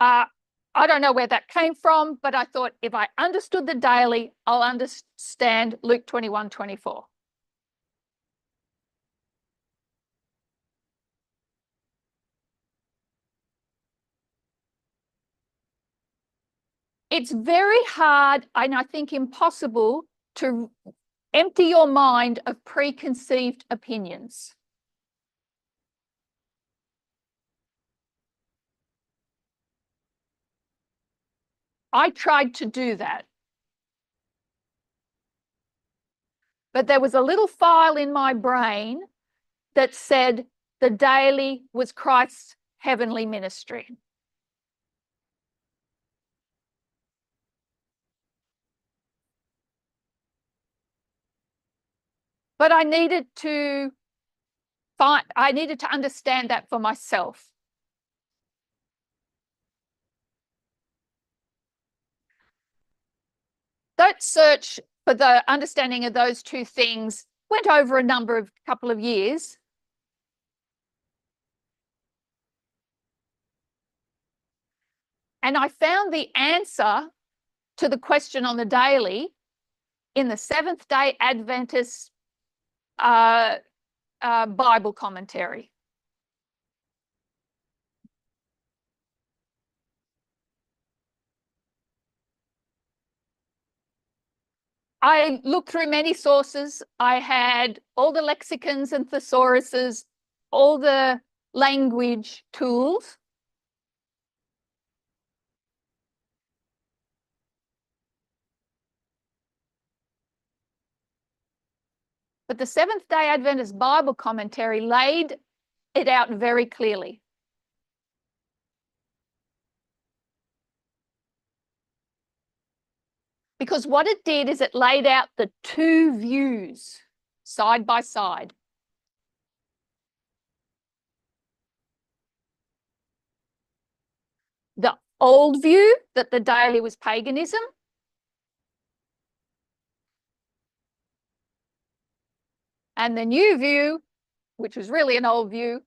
I don't know where that came from, but I thought if I understood the daily, I'll understand Luke 21:24. It's very hard, and I think impossible, to empty your mind of preconceived opinions. I tried to do that. But there was a little file in my brain that said the daily was Christ's heavenly ministry. But I needed to understand that for myself. That search for the understanding of those two things went over a couple of years. And I found the answer to the question on the daily in the Seventh-day Adventist Bible commentary. I looked through many sources. I had all the lexicons and thesauruses, all the language tools. But the Seventh-day Adventist Bible commentary laid it out very clearly. Because what it did is it laid out the two views side by side. The old view that the daily was paganism, and the new view, which was really an old view,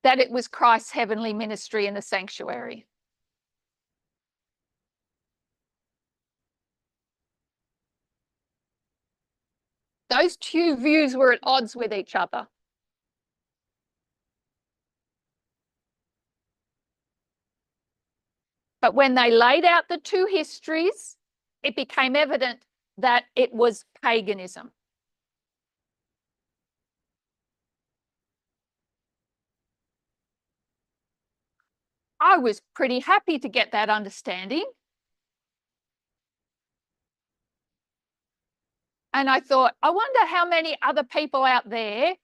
that it was Christ's heavenly ministry in the sanctuary. Those two views were at odds with each other. But when they laid out the two histories, it became evident that it was paganism. I was pretty happy to get that understanding. And I thought, I wonder how many other people out there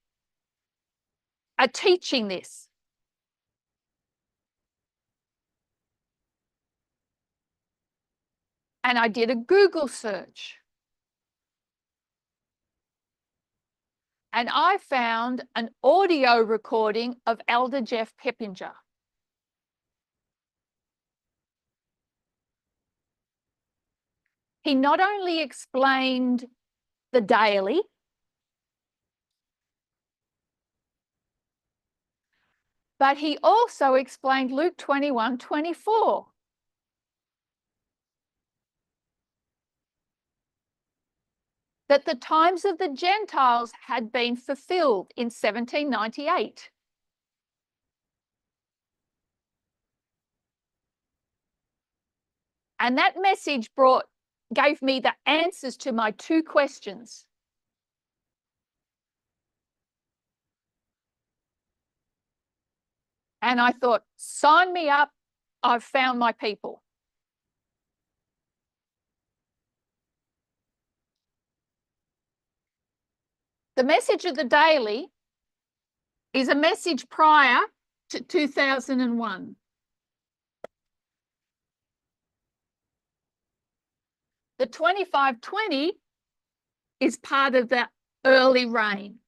are teaching this. And I did a Google search. And I found an audio recording of Elder Jeff Peppinger. He not only explained the daily, but he also explained Luke 21:24. That the times of the Gentiles had been fulfilled in 1798. And that message gave me the answers to my two questions. And I thought, sign me up, I've found my people. The message of the daily is a message prior to 2001. The 2520 is part of the early reign.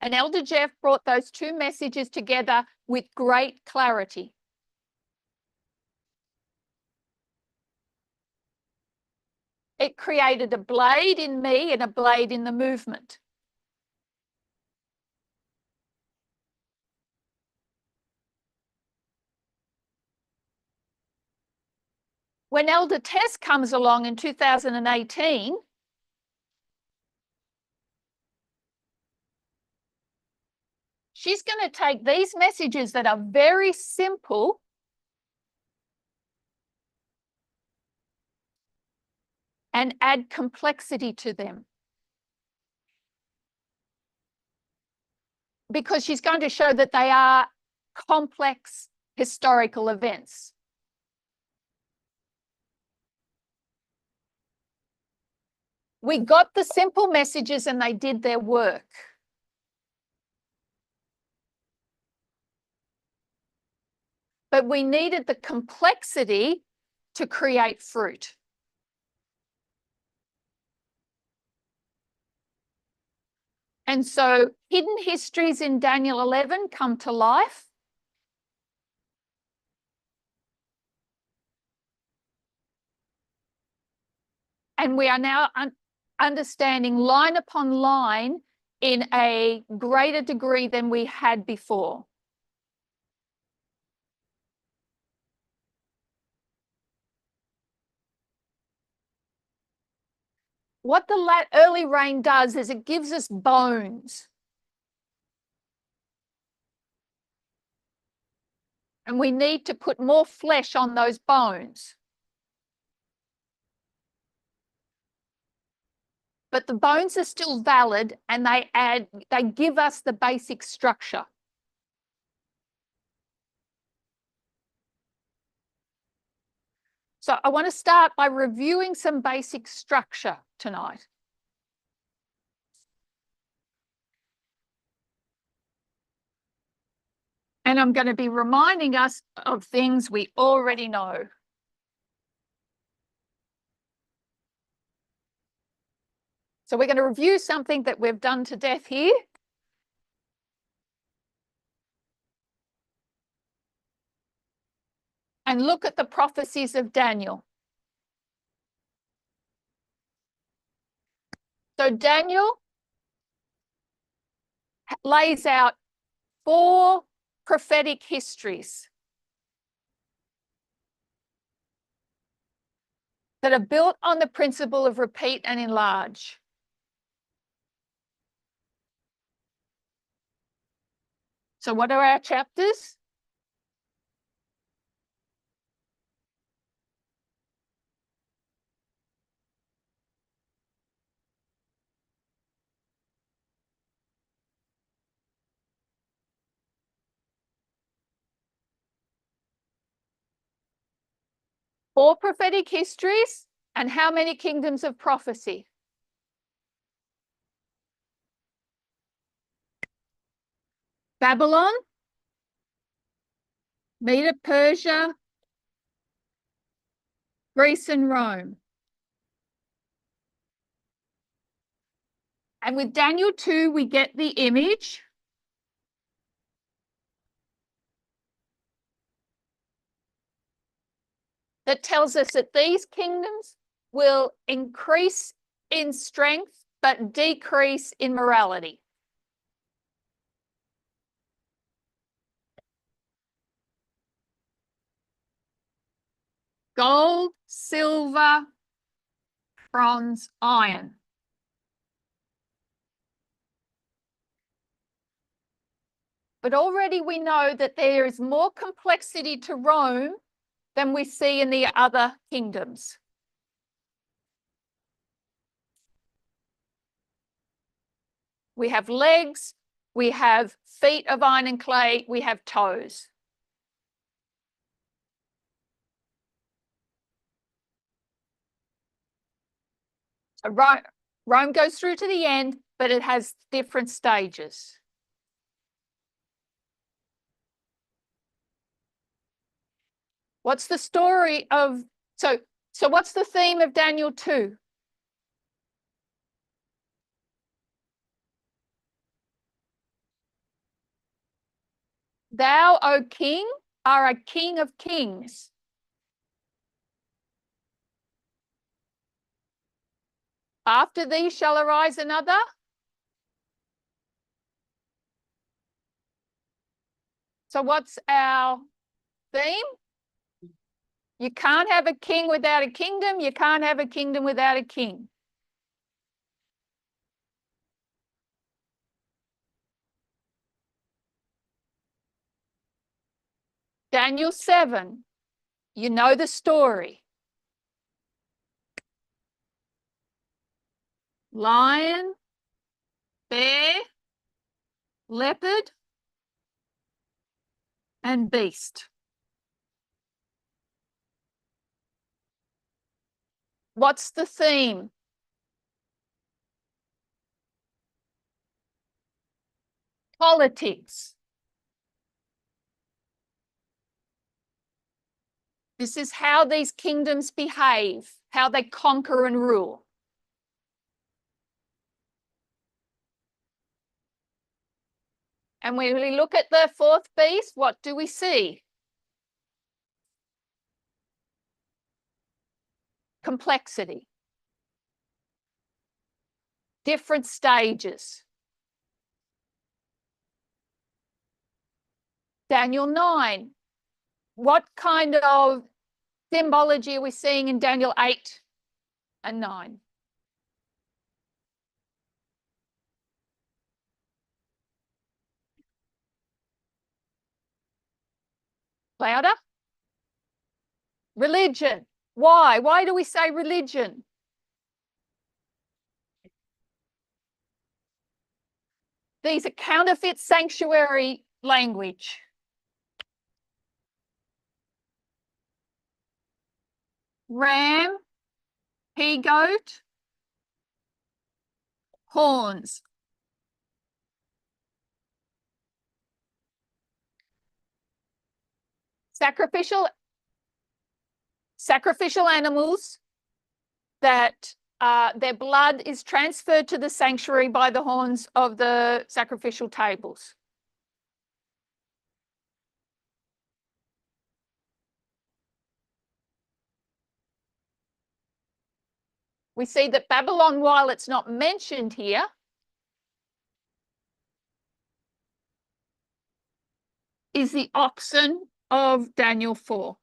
And Elder Jeff brought those two messages together with great clarity. It created a blade in me and a blade in the movement. when Elder Tess comes along in 2018, she's going to take these messages that are very simple and add complexity to them. Because she's going to show that they are complex historical events. We got the simple messages and they did their work. But we needed the complexity to create fruit. And so hidden histories in Daniel 11 come to life. And we are now understanding line upon line in a greater degree than we had before. What the early rain does is it gives us bones. And we need to put more flesh on those bones. But the bones are still valid and they give us the basic structure. So I want to start by reviewing some basic structure tonight. And I'm going to be reminding us of things we already know. So we're going to review something that we've done to death here. And look at the prophecies of Daniel. So Daniel lays out 4 prophetic histories that are built on the principle of repeat and enlarge. So what are our chapters? Four prophetic histories and how many kingdoms of prophecy? Babylon, Medo-Persia, Greece and Rome. And with Daniel 2, we get the image. That tells us that these kingdoms will increase in strength but decrease in morality. Gold, silver, bronze, iron. But already we know that there is more complexity to Rome than we see in the other kingdoms. We have legs, we have feet of iron and clay, we have toes. So Rome goes through to the end, but it has different stages. What's the story of, so what's the theme of Daniel 2? Thou, O king, are a king of kings. After thee shall arise another. So what's our theme? You can't have a king without a kingdom. You can't have a kingdom without a king. Daniel 7, you know the story. Lion, bear, leopard, and beast. What's the theme? Politics. This is how these kingdoms behave, how they conquer and rule. And when we look at the fourth beast, what do we see? Complexity. Different stages. Daniel 9. What kind of symbology are we seeing in Daniel 8 and 9? Louder? Religion. Why? Why do we say religion? These are counterfeit sanctuary language. Ram, he-goat, horns. Sacrificial animals that their blood is transferred to the sanctuary by the horns of the sacrificial tables. We see that Babylon, while it's not mentioned here, is the oxen of Daniel 4.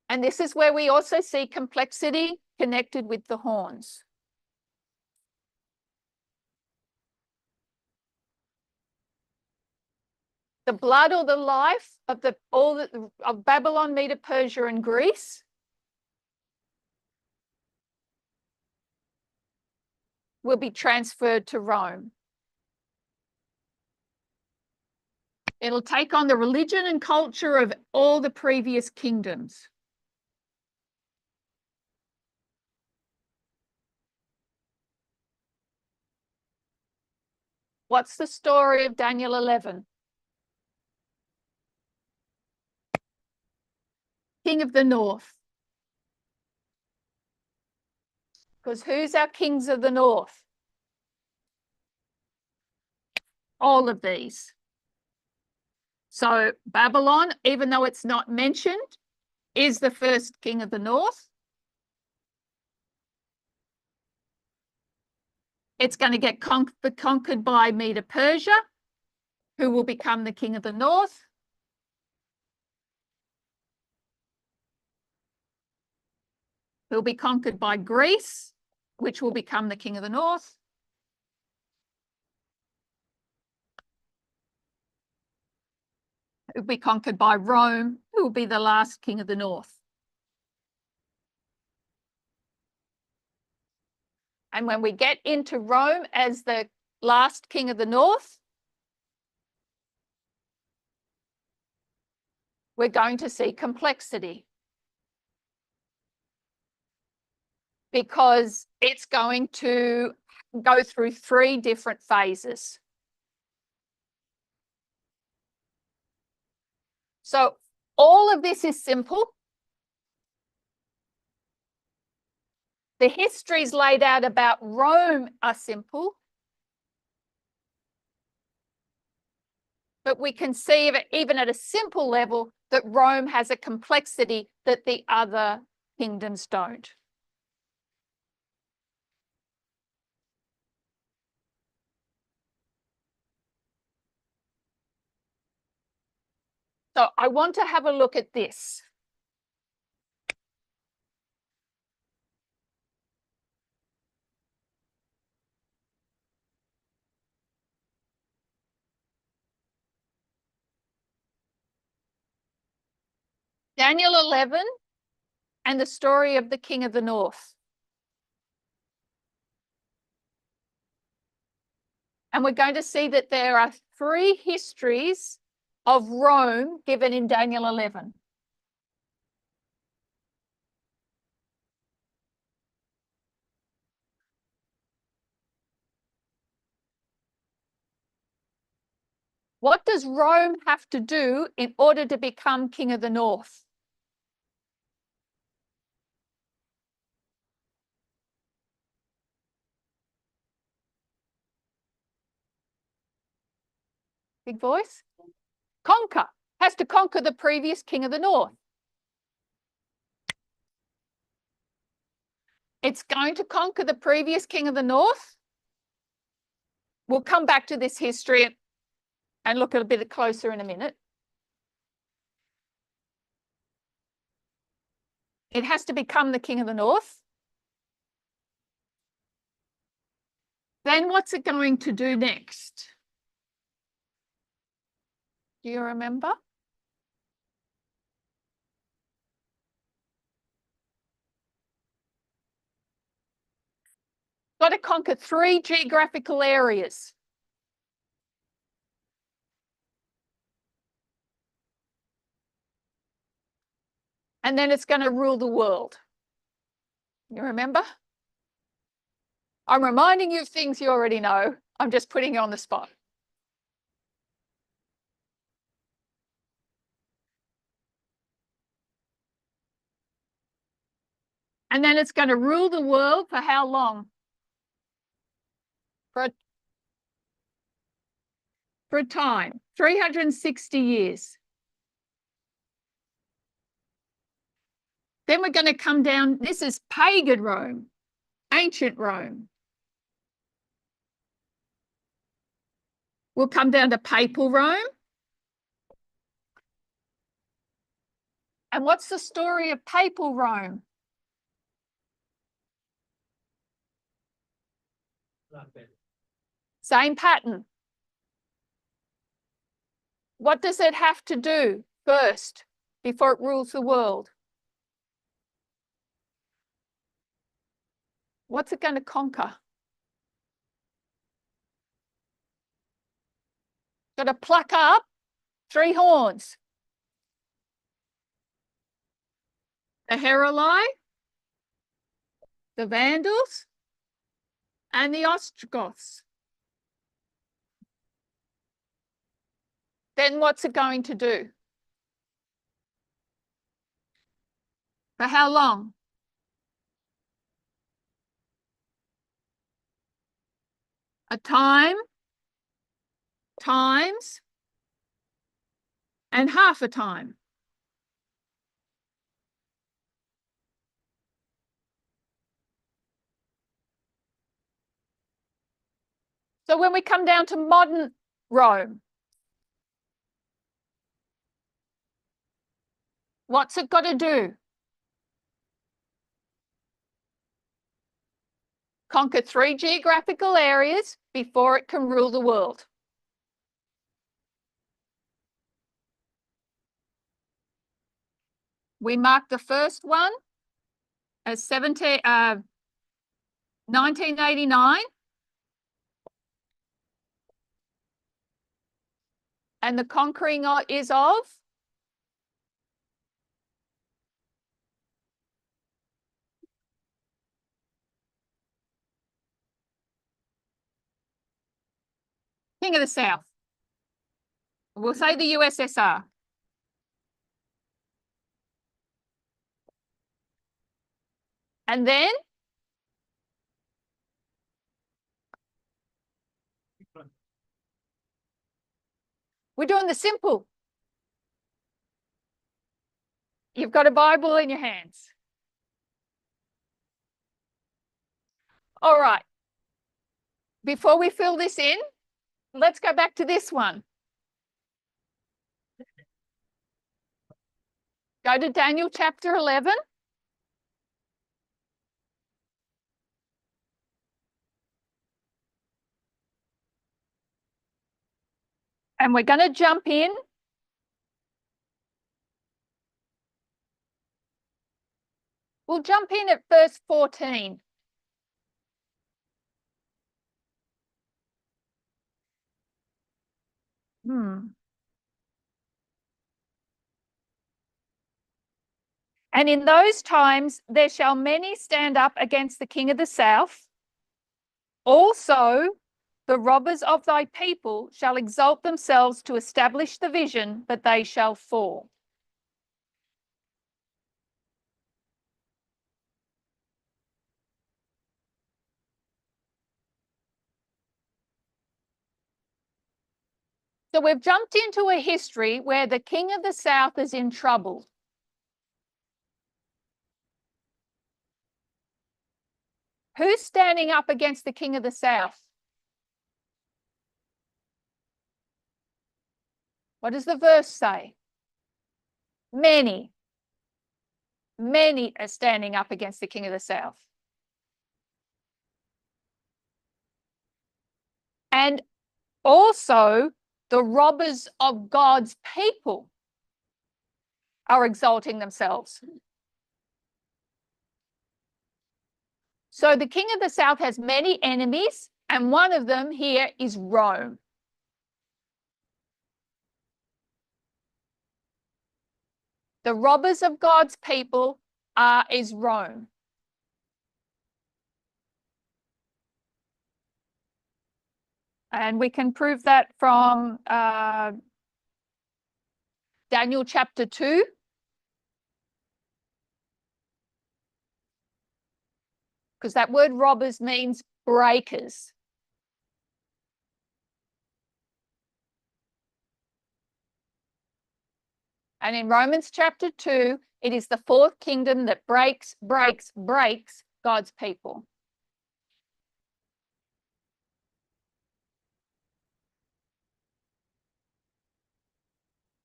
And this is where we also see complexity connected with the horns. The blood or the life of of Babylon, Medo Persia, and Greece will be transferred to Rome. It'll take on the religion and culture of all the previous kingdoms. What's the story of Daniel 11? King of the North. Because who's our kings of the North? All of these. So Babylon, even though it's not mentioned, is the first king of the North. It's going to get conquered by Medo Persia, who will become the king of the North. Who will be conquered by Greece, which will become the king of the North. It will be conquered by Rome, who will be the last king of the North. And when we get into Rome as the last king of the North, we're going to see complexity. Because it's going to go through 3 different phases. So all of this is simple. The histories laid out about Rome are simple. But we can see even at a simple level that Rome has a complexity that the other kingdoms don't. So I want to have a look at this. Daniel 11 and the story of the king of the north. And we're going to see that there are 3 histories of Rome given in Daniel 11. What does Rome have to do in order to become king of the north? Big voice. Conquer. Has to conquer the previous king of the north. It's going to conquer the previous king of the north. We'll come back to this history and look at a bit closer in a minute. It has to become the king of the north. Then what's it going to do next? Do you remember? Got to conquer 3 geographical areas. And then it's going to rule the world. You remember? I'm reminding you of things you already know. I'm just putting you on the spot. And then it's going to rule the world for how long? For a time, 360 years. Then we're going to come down. This is pagan Rome, ancient Rome. We'll come down to papal Rome. And what's the story of papal Rome? Same pattern. What does it have to do first before it rules the world? What's it going to conquer? Got to pluck up 3 horns. The Heruli, the Vandals, and the Ostrogoths. Then what's it going to do? For how long? A time, times, and half a time. So when we come down to modern Rome, what's it got to do? Conquer 3 geographical areas before it can rule the world. We mark the first one as 1989. And the conquering is of? King of the South. We'll say the USSR. And then? We're doing the simple. You've got a Bible in your hands. All right. Before we fill this in, let's go back to this one. Go to Daniel chapter 11. And we're going to jump in. We'll jump in at verse 14. And in those times there shall many stand up against the king of the south. Also, the robbers of thy people shall exalt themselves to establish the vision, but they shall fall. So we've jumped into a history where the king of the south is in trouble. Who's standing up against the king of the south? What does the verse say? Many. Many are standing up against the king of the south. And also, the robbers of God's people are exalting themselves. So the king of the south has many enemies, and one of them here is Rome. The robbers of God's people is Rome. And we can prove that from Daniel chapter 2. Because that word robbers means breakers. And in Romans chapter 2, it is the fourth kingdom that breaks God's people.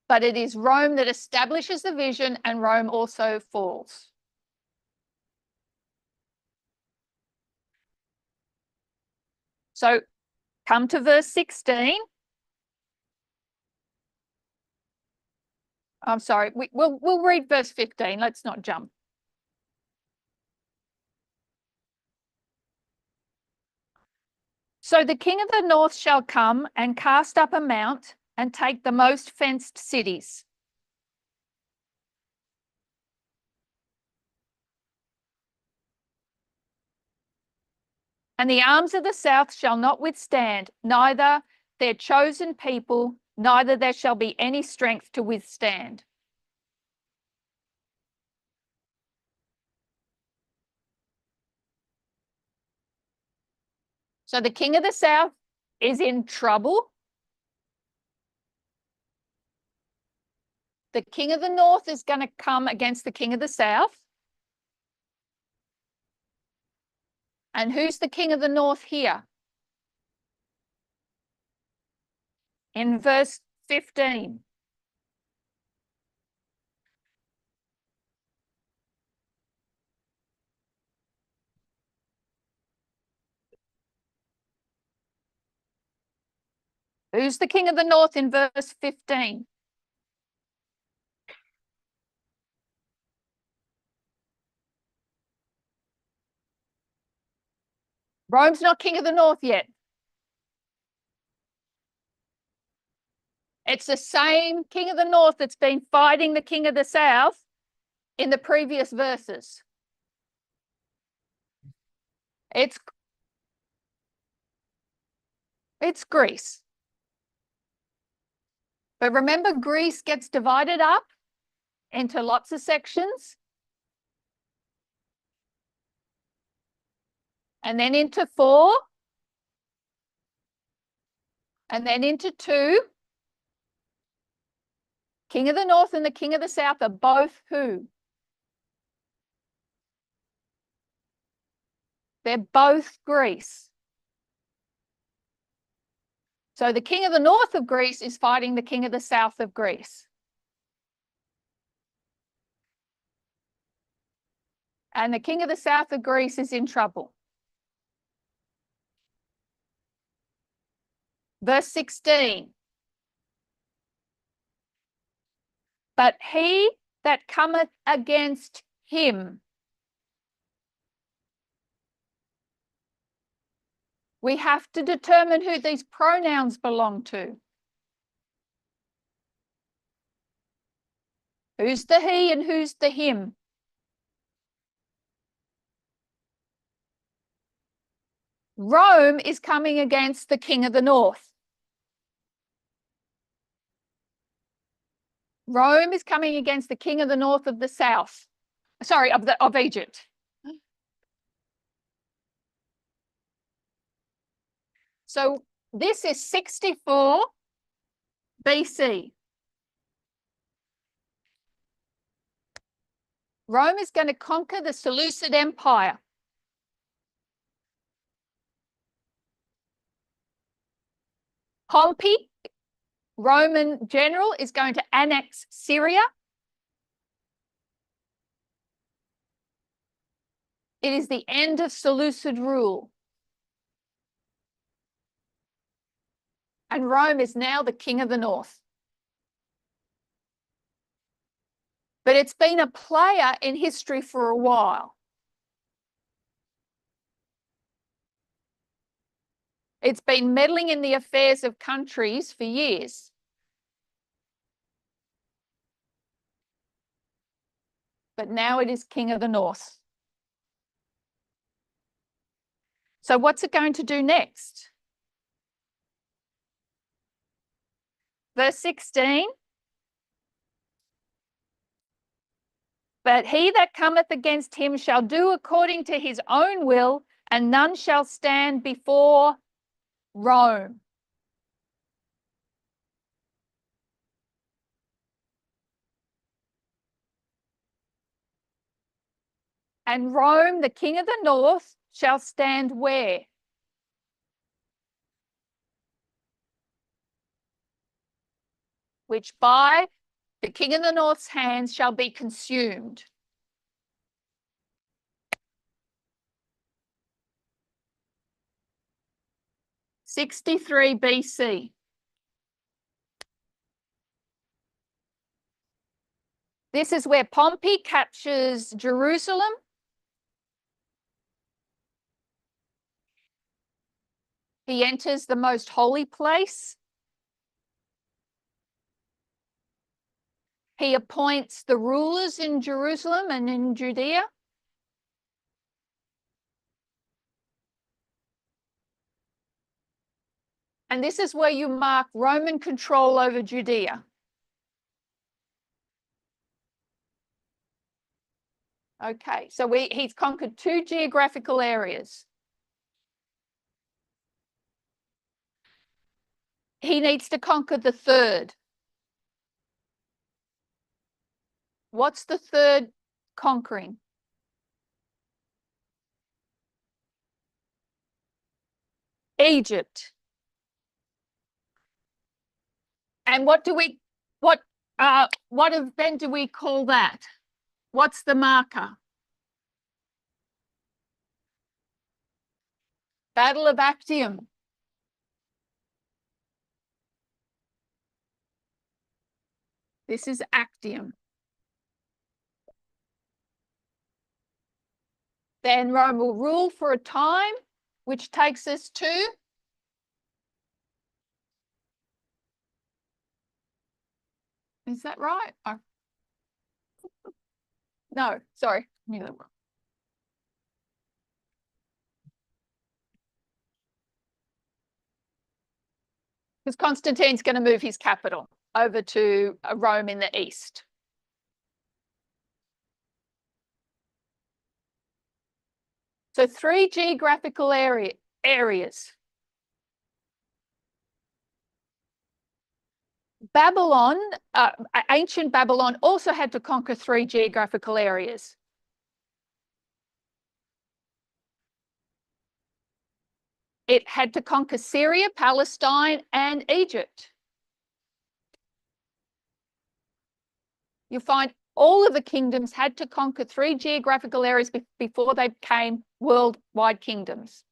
But it is Rome that establishes the vision, and Rome also falls. So come to verse 16. I'm sorry, we'll read verse 15. Let's not jump. So the king of the north shall come and cast up a mount and take the most fenced cities. And the arms of the south shall not withstand, neither their chosen people, neither there shall be any strength to withstand. So the king of the south is in trouble. The king of the north is going to come against the king of the south. And who's the king of the north here? In verse 15. Who's the king of the north in verse 15? Rome's not king of the north yet. It's the same king of the north that's been fighting the king of the south in the previous verses. It's Greece. But remember, Greece gets divided up into lots of sections. And then into 4. And then into 2. King of the north and the king of the south are both who? They're both Greece. So the king of the north of Greece is fighting the king of the south of Greece. And the king of the south of Greece is in trouble. Verse 16. But he that cometh against him. We have to determine who these pronouns belong to. Who's the he and who's the him? Rome is coming against the king of the north. Rome is coming against the king of the north of the south. Sorry, of Egypt. So this is 64 BC. Rome is going to conquer the Seleucid Empire. Pompey, Roman general, is going to annex Syria. It is the end of Seleucid rule. And Rome is now the king of the north. But it's been a player in history for a while. It's been meddling in the affairs of countries for years. But now it is king of the north. So what's it going to do next? Verse 16. But he that cometh against him shall do according to his own will, and none shall stand before Rome. And Rome, the king of the north, shall stand where? Which by the king of the north's hands shall be consumed. '63 BC. This is where Pompey captures Jerusalem. He enters the most holy place. He appoints the rulers in Jerusalem and in Judea. And this is where you mark Roman control over Judea. Okay, so he's conquered 2 geographical areas. He needs to conquer the third. What's the third conquering? Egypt. And what event do we call that? What's the marker? Battle of Actium. This is Actium. Then Rome will rule for a time, which takes us to is that right? Oh. No, sorry. Because Constantine's going to move his capital over to Rome in the east. So 3 geographical areas. Babylon, ancient Babylon, also had to conquer 3 geographical areas. It had to conquer Syria, Palestine, and Egypt. You find All of the kingdoms had to conquer 3 geographical areas before they became worldwide kingdoms.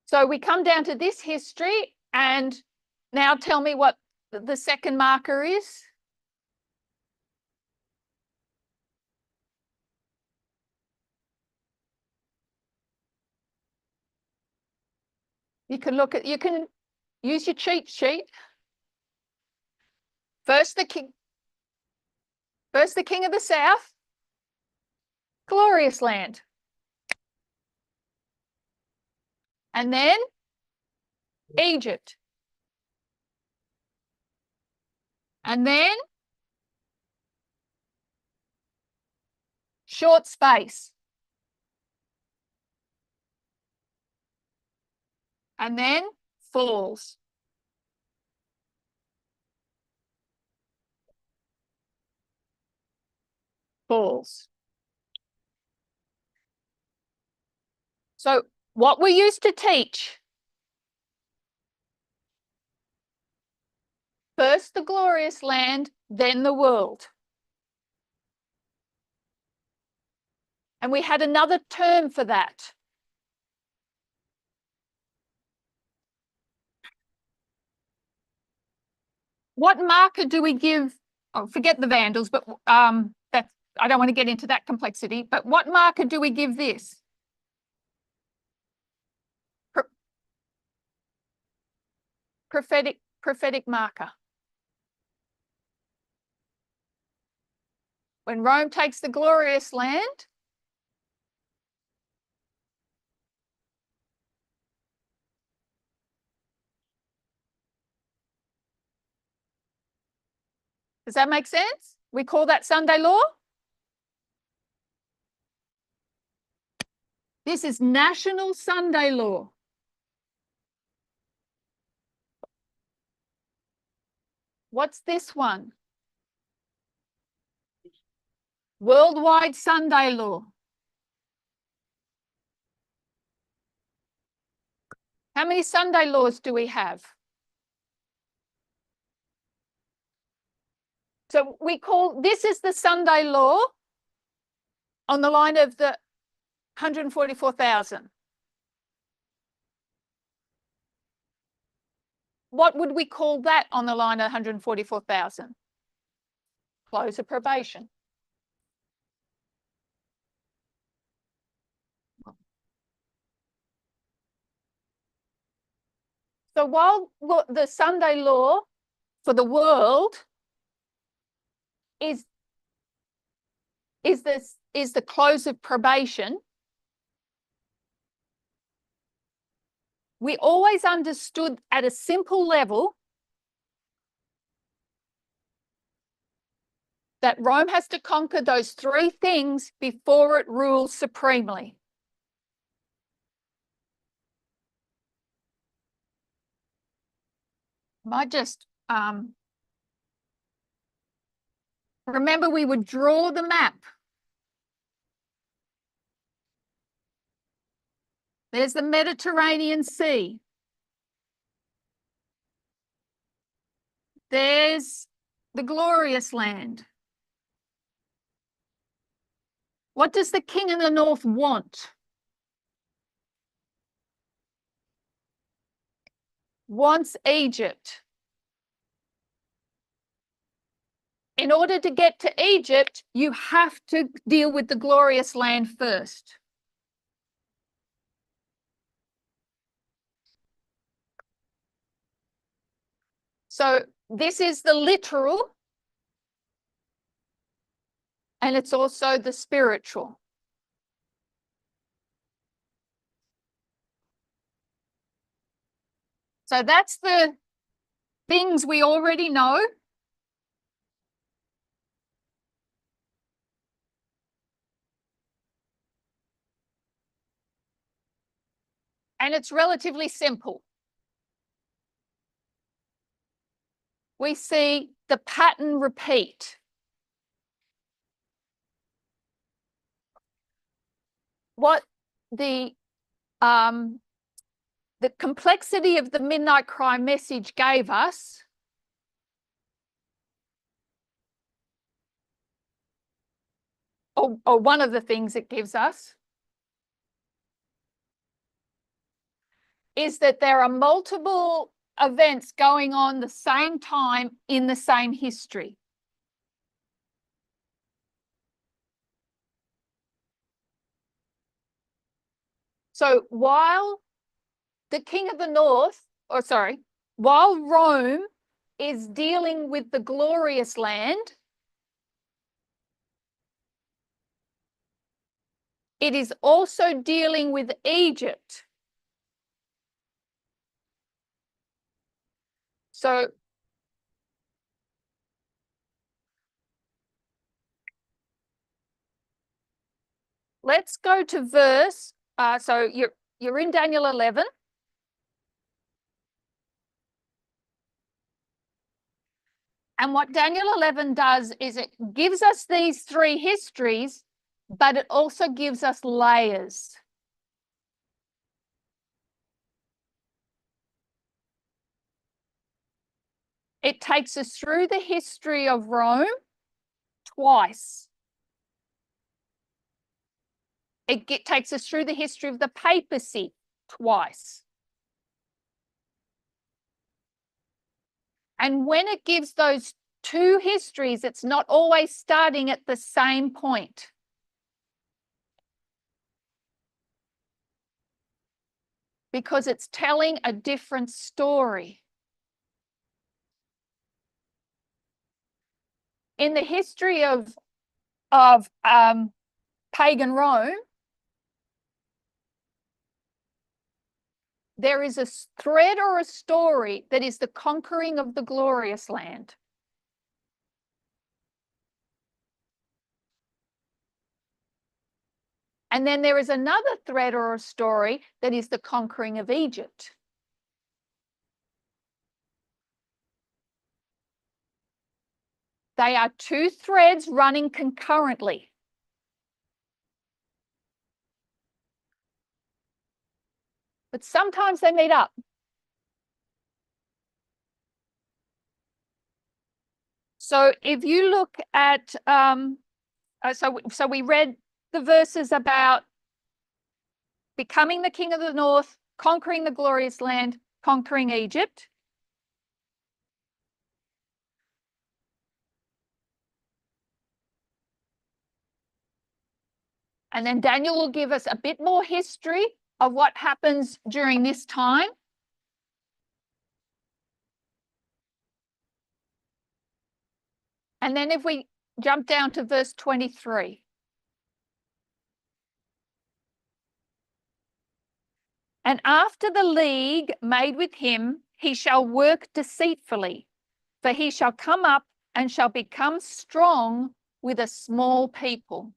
So we come down to this history, and now tell me what the second marker is. You can use your cheat sheet. First the king of the south, glorious land. And then Egypt. And then short space. And then falls. Falls. So what we used to teach, first the glorious land, then the world. And we had another term for that. What marker do we give? Oh, forget the Vandals, but that's, I don't want to get into that complexity, but what marker do we give this? Prophetic marker. When Rome takes the glorious land, does that make sense? We call that Sunday law. This is national Sunday law. What's this one? Worldwide Sunday law. How many Sunday laws do we have? So we call, this is the Sunday law on the line of the 144,000. What would we call that on the line of 144,000? Close of probation. So while the Sunday law for the world is the close of probation, we always understood at a simple level that Rome has to conquer those 3 things before it rules supremely. Might just remember we would draw the map. There's the Mediterranean Sea. There's the glorious land. What does the king in the north want? Wants Egypt. In order to get to Egypt, you have to deal with the glorious land first. So this is the literal, and it's also the spiritual. So that's the things we already know. And it's relatively simple. We see the pattern repeat. What the the complexity of the midnight cry message gave us or one of the things it gives us is that there are multiple events going on the same time in the same history. So while the King of the North, while Rome is dealing with the glorious land, it is also dealing with Egypt. So let's go to verse, so you're in Daniel 11. And what Daniel 11 does is it gives us these three histories, but it also gives us layers. It takes us through the history of Rome twice. It takes us through the history of the papacy twice. And when it gives those two histories, it's not always starting at the same point. Because it's telling a different story. In the history of pagan Rome, there is a thread or a story that is the conquering of the glorious land. And then there is another thread or a story that is the conquering of Egypt. They are two threads running concurrently. But sometimes they meet up. So if you look at, so we read the verses about becoming the king of the north, conquering the glorious land, conquering Egypt. And then Daniel will give us a bit more history of what happens during this time. And then if we jump down to verse 23. And after the league made with him, he shall work deceitfully, for he shall come up and shall become strong with a small people.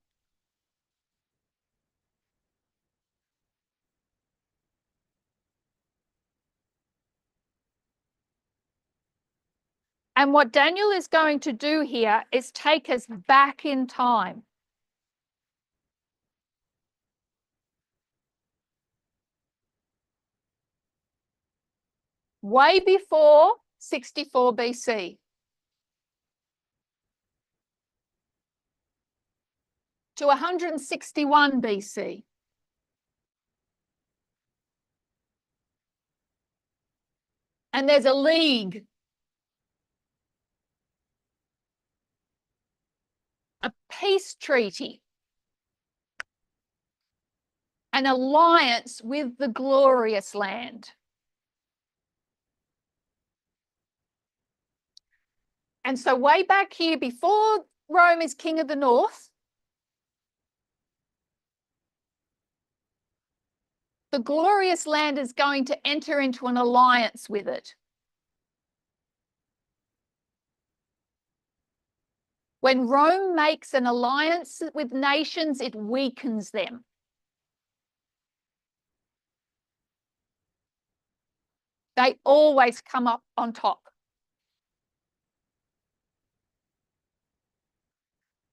And what Daniel is going to do here is take us back in time. Way before 64 BC. To 161 BC. And there's a league, a peace treaty, an alliance with the glorious land. And so way back here, before Rome is king of the north, the glorious land is going to enter into an alliance with it. When Rome makes an alliance with nations, it weakens them. They always come up on top.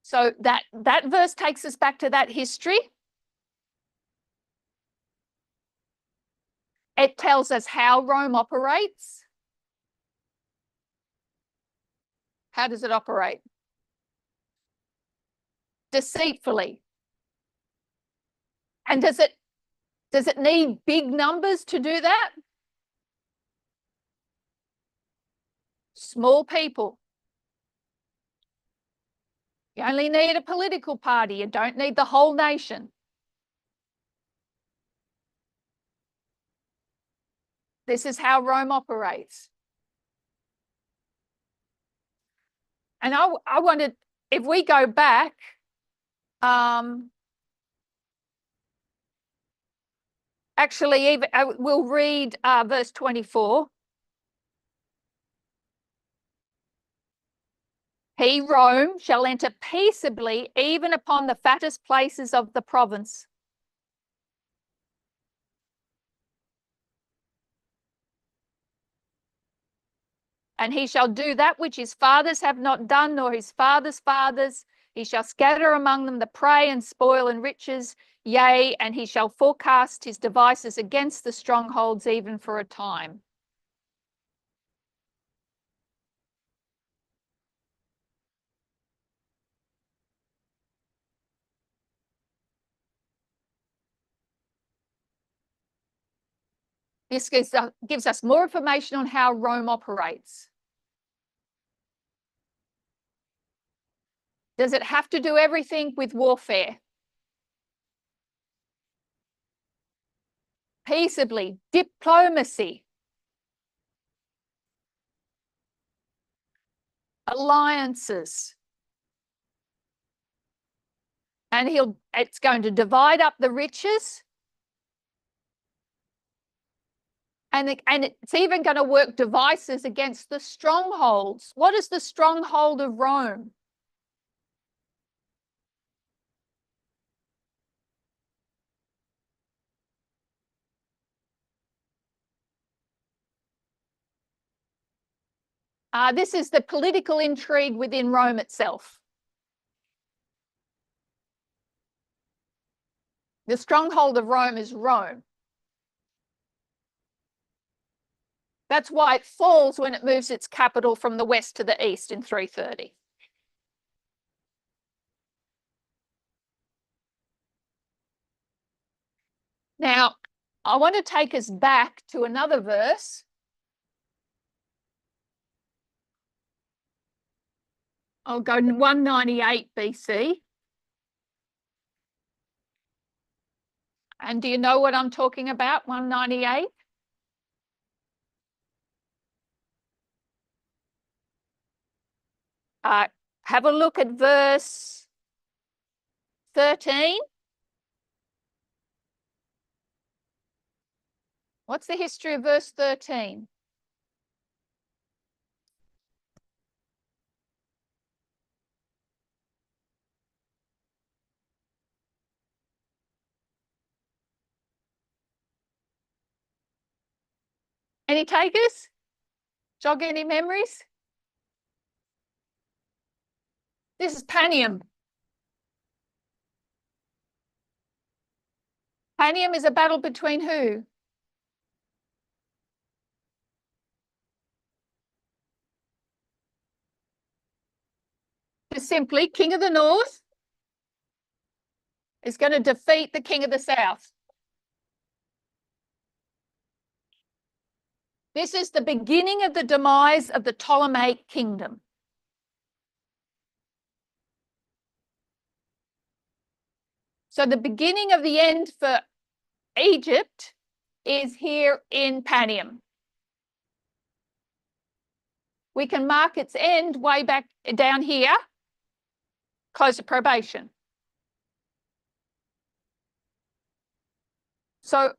So that verse takes us back to that history. It tells us how Rome operates. How does it operate? Deceitfully. And does it need big numbers to do that? Small people. You only need a political party. You don't need the whole nation. This is how Rome operates. And I wanted, if we go back, actually, even we'll read verse 24. He, Rome, shall enter peaceably even upon the fattest places of the province. And he shall do that which his fathers have not done, nor his fathers' fathers. He shall scatter among them the prey and spoil and riches. Yea, and he shall forecast his devices against the strongholds even for a time. This gives us more information on how Rome operates. Does it have to do everything with warfare? Peaceably, diplomacy, alliances. And it's going to divide up the riches. And it's even going to work devices against the strongholds. What is the stronghold of Rome? This is the political intrigue within Rome itself. The stronghold of Rome is Rome. That's why it falls when it moves its capital from the west to the east in 330. Now, I want to take us back to another verse. I'll go 198 BC. And do you know what I'm talking about, 198? Have a look at verse 13. What's the history of verse 13? Any takers? Jog any memories? This is Panium. Panium is a battle between who? Just simply, King of the North is going to defeat the King of the South. This is the beginning of the demise of the Ptolemaic kingdom. So the beginning of the end for Egypt is here in Panium. We can mark its end way back down here, close to probation. So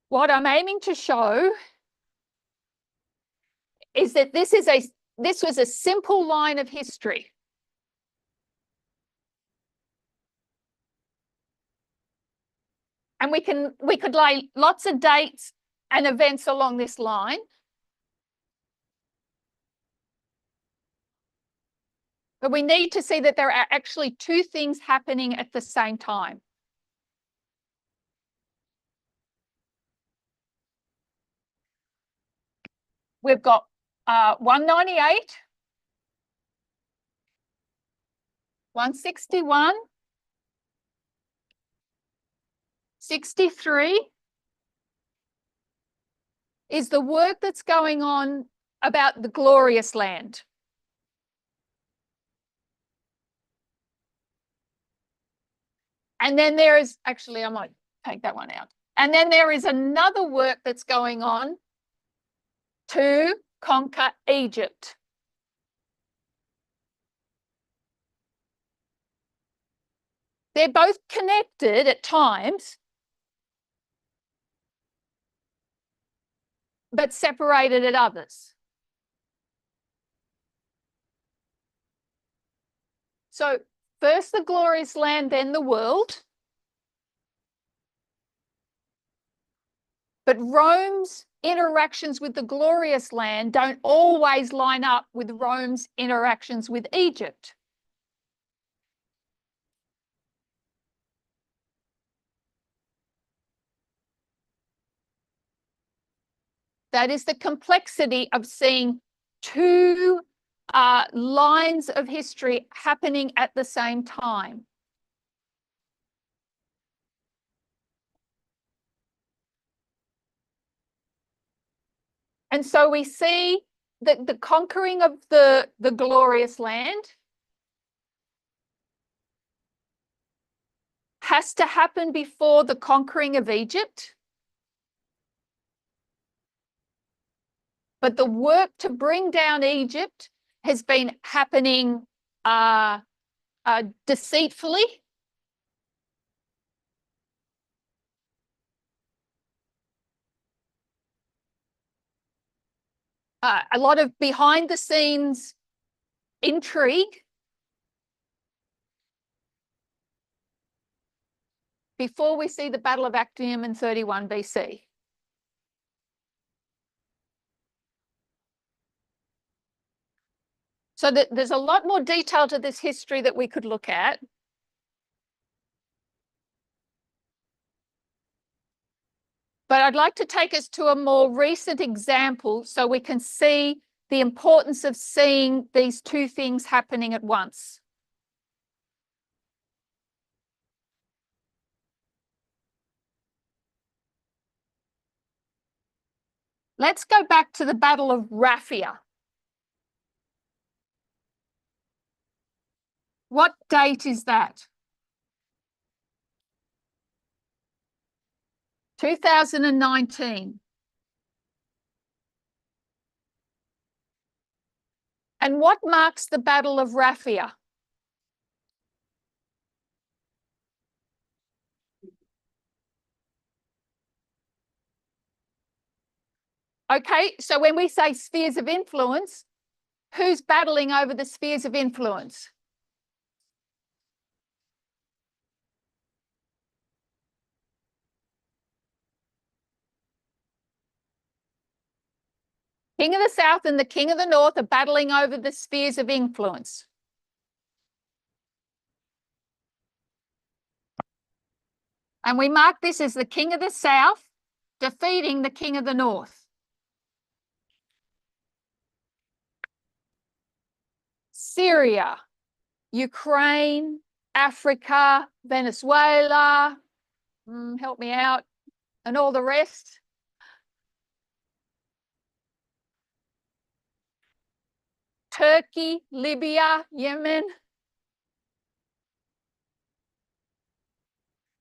what I'm aiming to show is that this was a simple line of history. And we could lay lots of dates and events along this line. But we need to see that there are actually two things happening at the same time. we've got 198, 161, 63 is the work that's going on about the glorious land. And then there is, actually, I might take that one out. And then there is another work that's going on to conquer Egypt. They're both connected at times, but separated at others. So first the glorious land, then the world. But Rome's interactions with the glorious land don't always line up with Rome's interactions with Egypt. That is the complexity of seeing two lines of history happening at the same time. And so we see that the conquering of the glorious land has to happen before the conquering of Egypt. But the work to bring down Egypt has been happening deceitfully. A lot of behind the scenes intrigue before we see the Battle of Actium in 31 BC. So there's a lot more detail to this history that we could look at. But I'd like to take us to a more recent example so we can see the importance of seeing these two things happening at once. Let's go back to the Battle of Raphia. What date is that? 2019. And what marks the Battle of Raphia? Okay, so when we say spheres of influence, who's battling over the spheres of influence? King of the South and the King of the North are battling over the spheres of influence. And we mark this as the King of the South defeating the King of the North. Syria, Ukraine, Africa, Venezuela, help me out, and all the rest. Turkey, Libya, Yemen.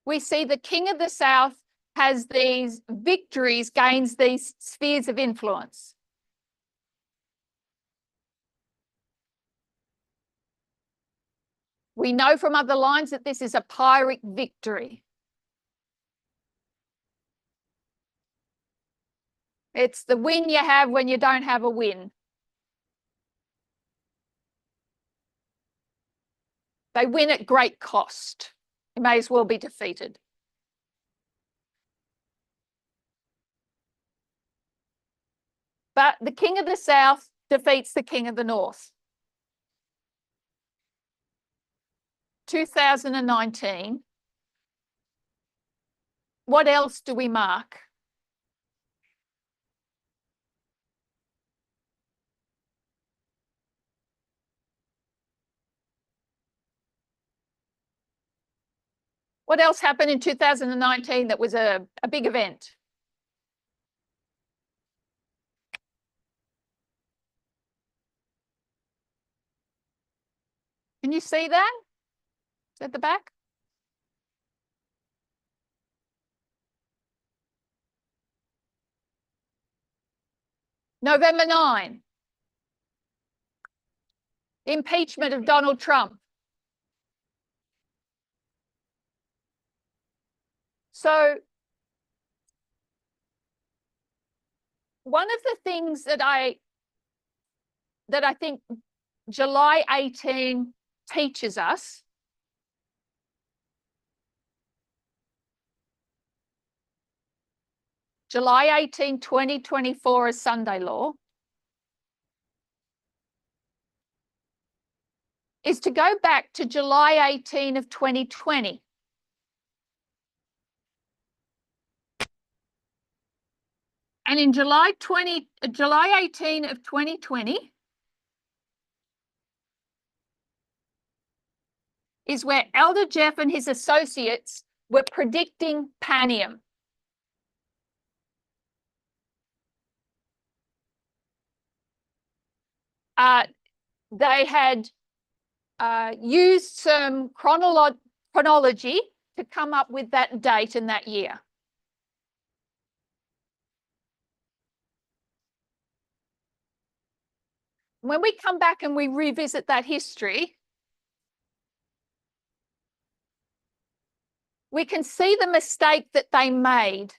We see the King of the South has these victories, gains these spheres of influence. We know from other lines that this is a Pyrrhic victory. It's the win you have when you don't have a win. They win at great cost. You may as well be defeated. But the King of the South defeats the King of the North. 2019. What else do we mark? What else happened in 2019 that was a big event? Can you see that? Is that the back? November 9, impeachment of Donald Trump. So one of the things that I think July 18 teaches us July 18, 2024 is Sunday law, is to go back to July 18 of 2020. And in July 18 of 2020 is where Elder Jeff and his associates were predicting Panium. They had used some chronology to come up with that date and that year. When we come back and we revisit that history, we can see the mistake that they made.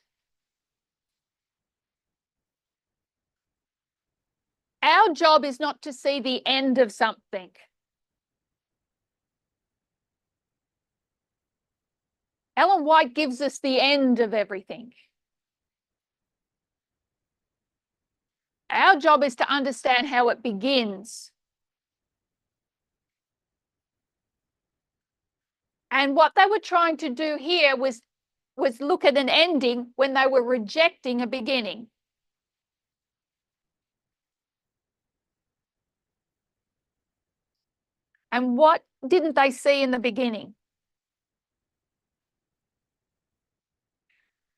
Our job is not to see the end of something. Ellen White gives us the end of everything. Our job is to understand how it begins. And what they were trying to do here was look at an ending when they were rejecting a beginning. And what didn't they see in the beginning?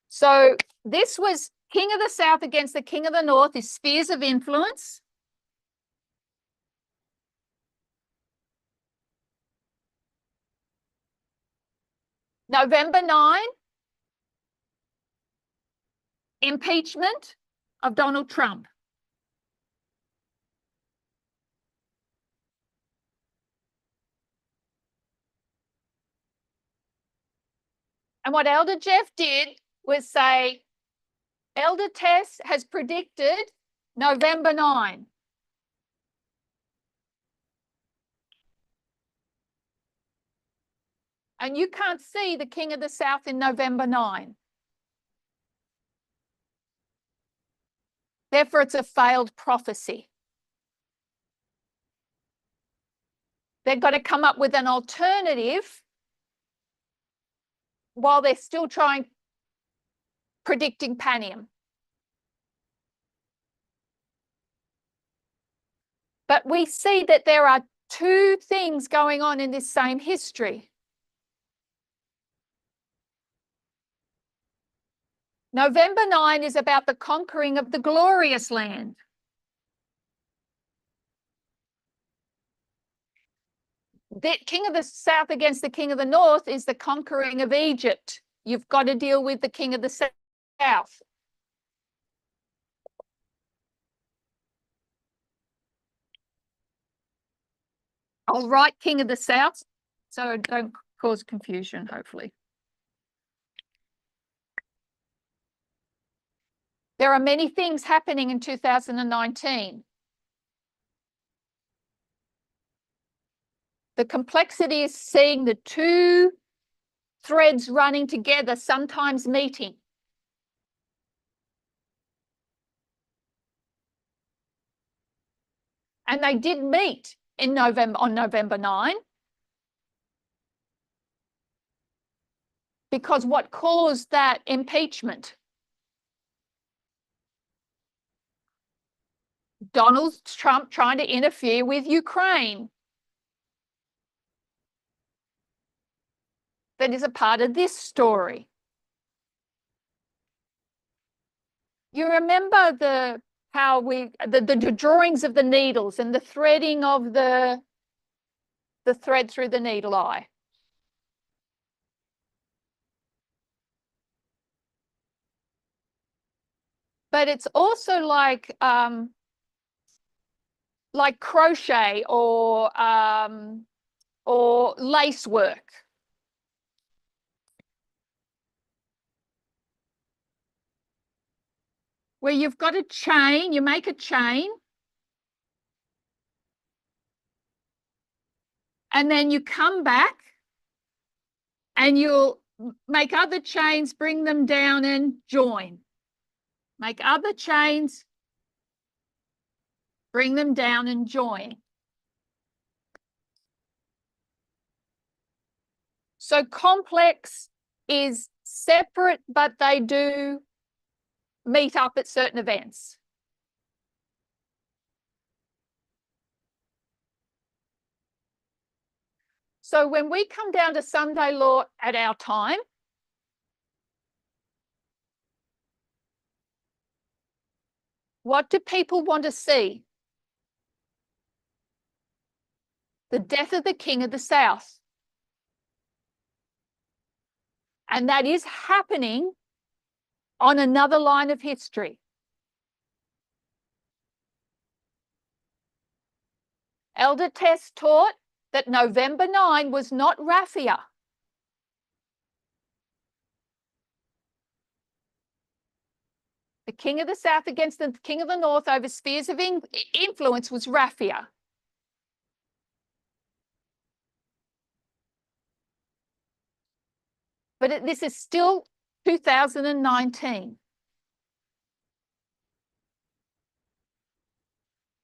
So this was King of the South against the King of the North, his spheres of influence. November 9, impeachment of Donald Trump. And what Elder Jeff did was say, Elder Tess has predicted November 9. And you can't see the King of the South in November 9. Therefore, it's a failed prophecy. They've got to come up with an alternative while they're still predicting Panium. But we see that there are two things going on in this same history. November 9 is about the conquering of the glorious land. The King of the South against the King of the North is the conquering of Egypt. You've got to deal with the King of the South. I'll write King of the South so don't cause confusion, hopefully. There are many things happening in 2019. The complexity is seeing the two threads running together, sometimes meeting. And they did meet on November 9. Because what caused that impeachment? Donald Trump trying to interfere with Ukraine. that is a part of this story. You remember the drawings of the needles and the threading of the thread through the needle eye. But it's also like crochet or lace work. Where you've got a chain, you make a chain, and then you come back and you'll make other chains, bring them down and join. Make other chains, bring them down and join. So complex is separate, but they do meet up at certain events. So when we come down to Sunday law at our time, what do people want to see? The death of the King of the South. And that is happening on another line of history. Elder Tess taught that November 9 was not raffia. The King of the South against the King of the North over spheres of influence was raffia. But this is still 2019.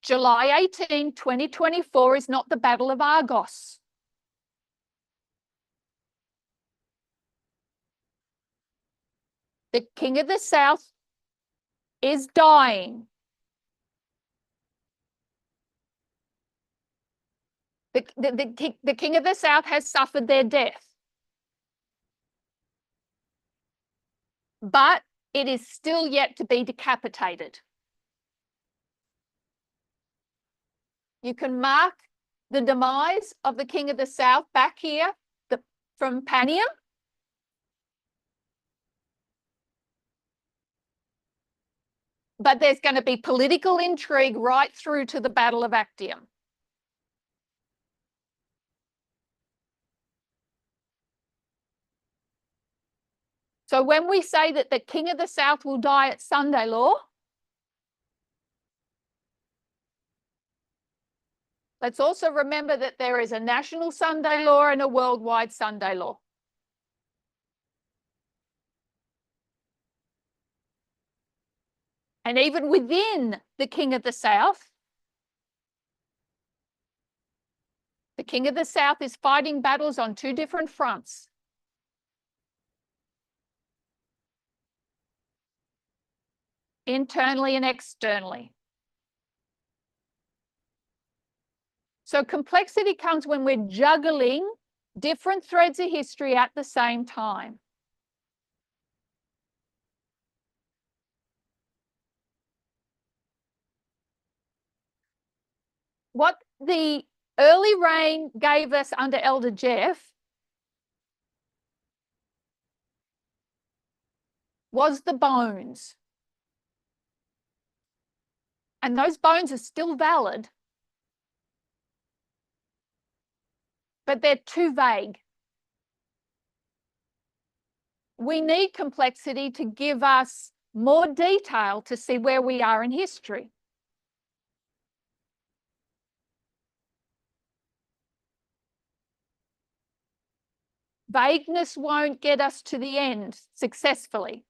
July 18, 2024 is not the Battle of Argos. The King of the South is dying. The King of the South has suffered their death. But it is still yet to be decapitated. You can mark the demise of the King of the South back here from Panium. But there's going to be political intrigue right through to the Battle of Actium. So when we say that the King of the South will die at Sunday law, let's also remember that there is a national Sunday law and a worldwide Sunday law. And even within the King of the South, the King of the South is fighting battles on two different fronts. Internally and externally. So complexity comes when we're juggling different threads of history at the same time. What the early rain gave us under Elder Jeff was the bones. And those bones are still valid, but they're too vague. We need complexity to give us more detail to see where we are in history. Vagueness won't get us to the end successfully.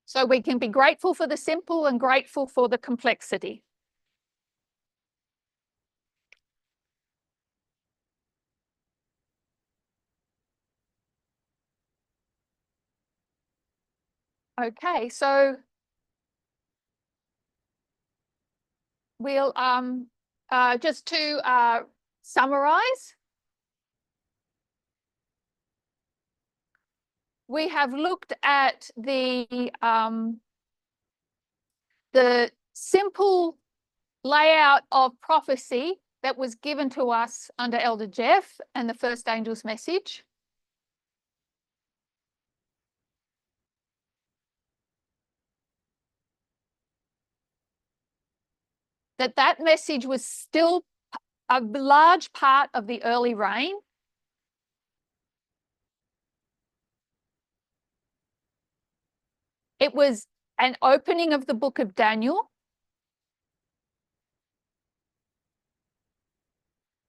So we can be grateful for the simple and grateful for the complexity. Okay, so we'll just to summarize, we have looked at the simple layout of prophecy that was given to us under Elder Jeff and the first angel's message. That message was still a large part of the early reign. It was an opening of the book of Daniel.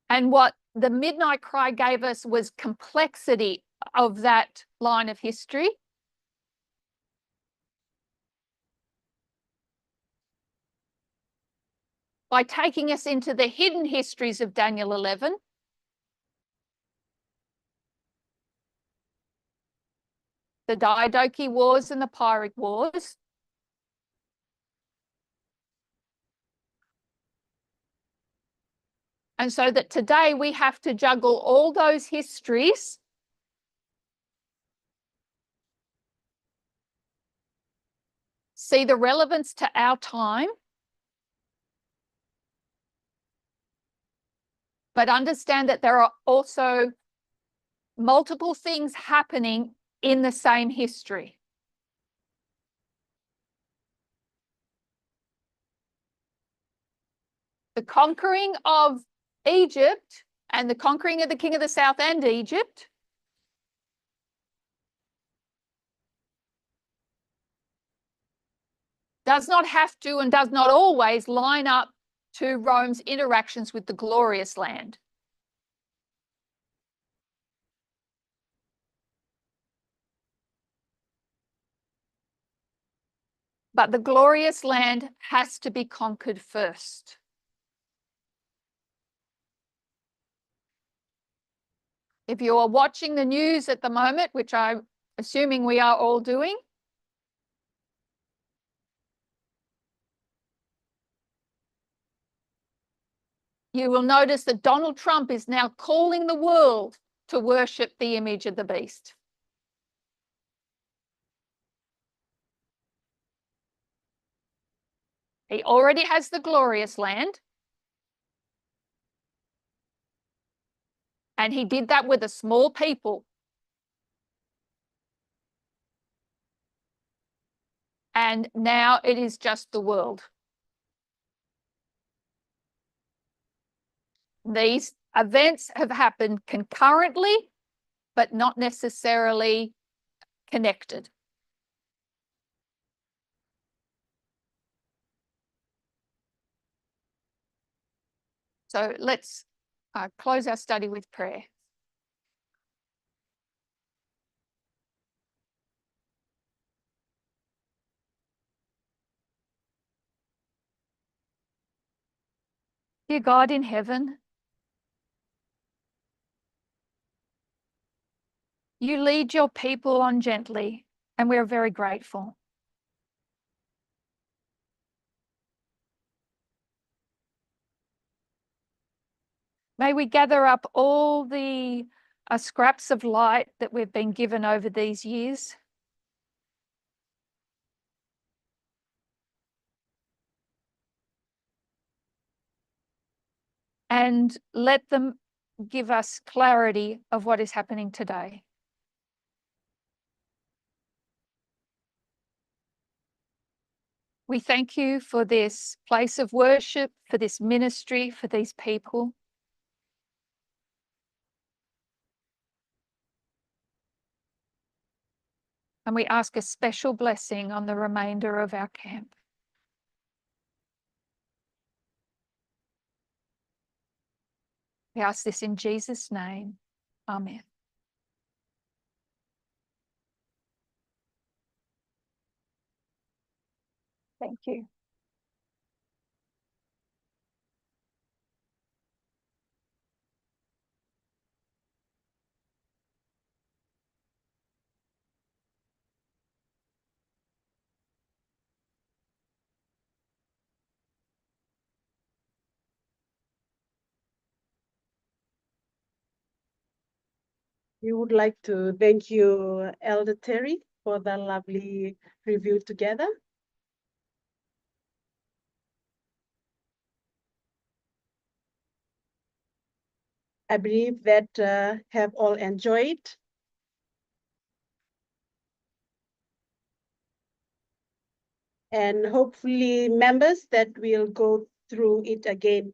And what the Midnight Cry gave us was complexity of that line of history. By taking us into the hidden histories of Daniel 11, the Diadochi Wars and the Pyrrhic Wars, and so that today we have to juggle all those histories see the relevance to our time, but understand that there are also multiple things happening in the same history. The conquering of Egypt and the conquering of the king of the south and Egypt does not have to and does not always line up to Rome's interactions with the glorious land. But the glorious land has to be conquered first. If you are watching the news at the moment, which I'm assuming we are all doing, you will notice that Donald Trump is now calling the world to worship the image of the beast. He already has the glorious land. And he did that with a small people. And now it is just the world. These events have happened concurrently, but not necessarily connected. So let's close our study with prayer. Dear God in heaven, you lead your people on gently, and we are very grateful. May we gather up all the scraps of light that we've been given over these years. And let them give us clarity of what is happening today. We thank you for this place of worship, for this ministry, for these people. And we ask a special blessing on the remainder of our camp. We ask this in Jesus' name. Amen. Thank you. We would like to thank you, Elder Terrie, for the lovely review together. I believe that have all enjoyed. And hopefully members that will go through it again.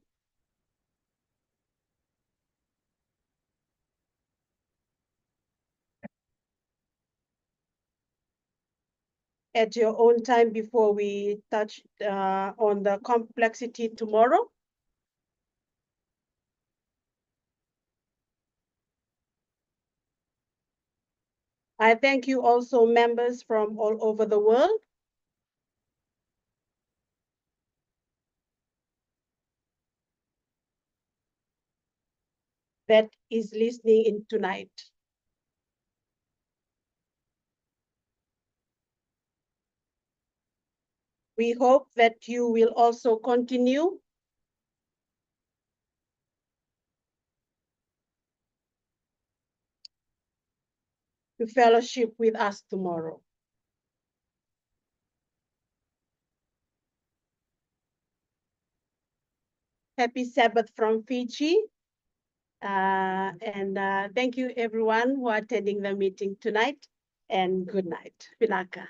At your own time before we touch on the complexity tomorrow. I thank you also members from all over the world. That is listening in tonight. We hope that you will also continue to fellowship with us tomorrow. Happy Sabbath from Fiji. And thank you everyone who are attending the meeting tonight, and good night. Vinaka.